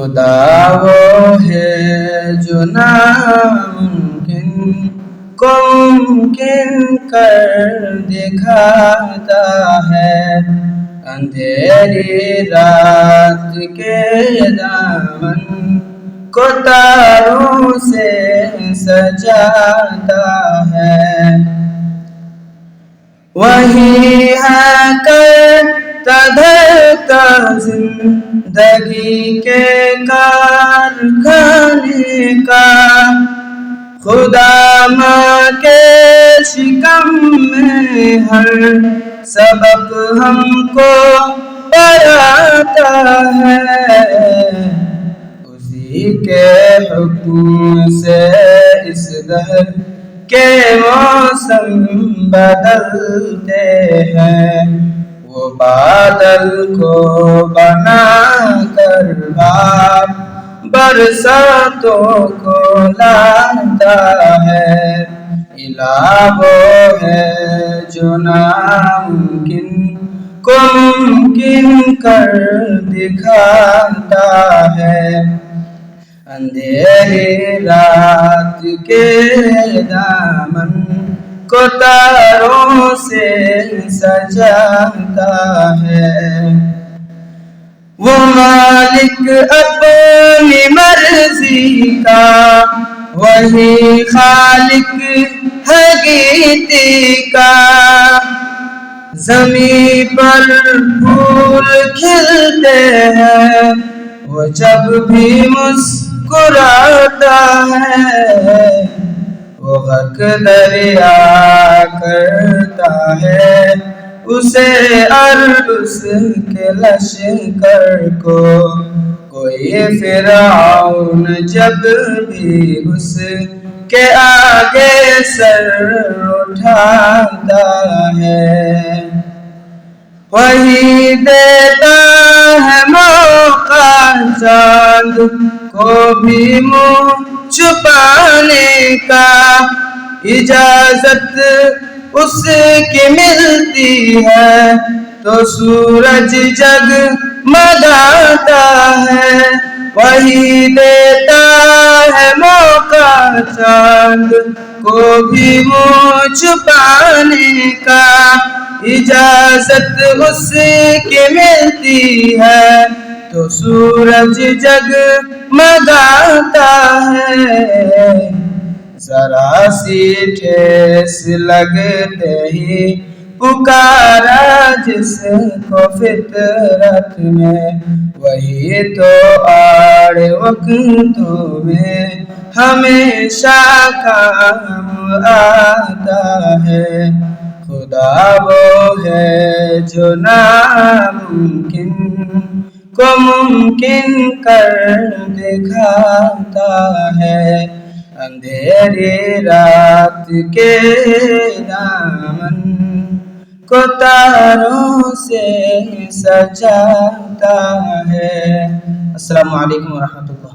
خدا وہ ہے جو ناممکن کو ممکن کر دکھاتا ہے، اندھیری رات کے دامن کو تاروں سے سجاتا ہے۔ وہی ہے کرتا دھرتا زندگی کے کارخانے کا، خدا ماں کے شکم میں ہر سبق ہم کو پڑھاتا ہے، اسی کے حکم سے اس دہر کے موسم بدلتے ہیں، وہ بادل کو بنا کر بار برساتوں کو لاتا ہے، الہ وہ ہے جو ناممکن کو ممکن کر دکھاتا ہے، اندھیری رات کے دامن کو تاروں سے سجاتا ہے۔ وہ مالک اپنی مرضی کا، وہی خالق ہے گیتی کا، زمین پر پھول کھلتے ہیں وہ جب بھی مسکراتا ہے، وہ غرق دریا کرتا ہے اسے اور اس کے لشکر کو، کوئی فرعون جب بھی اس کے آگے سر اٹھاتا ہے، وہی دیتا ہے موقع چاند کو بھی منہ چھپانے کا، اجازت اس کی ملتی ہے تو سورج جگمگاتا ہے، وہی دیتا ہے موقع چاند کو بھی منہ چھپانے کا، اجازت اس کی ملتی ہے تو سورج جگمگاتا ہے، ذرا سی ٹھیس لگتے ہی پکارا جس کو فطرت میں، وہی تو آڑ وقتوں میں ہمیشہ کام آتا ہے، خدا وہ ہے جو ناممکن کو ممکن کر دکھاتا ہے، اندھیری رات کے دامن کو تاروں سے سجاتا ہے۔ السلام علیکم ورحمۃ اللہ۔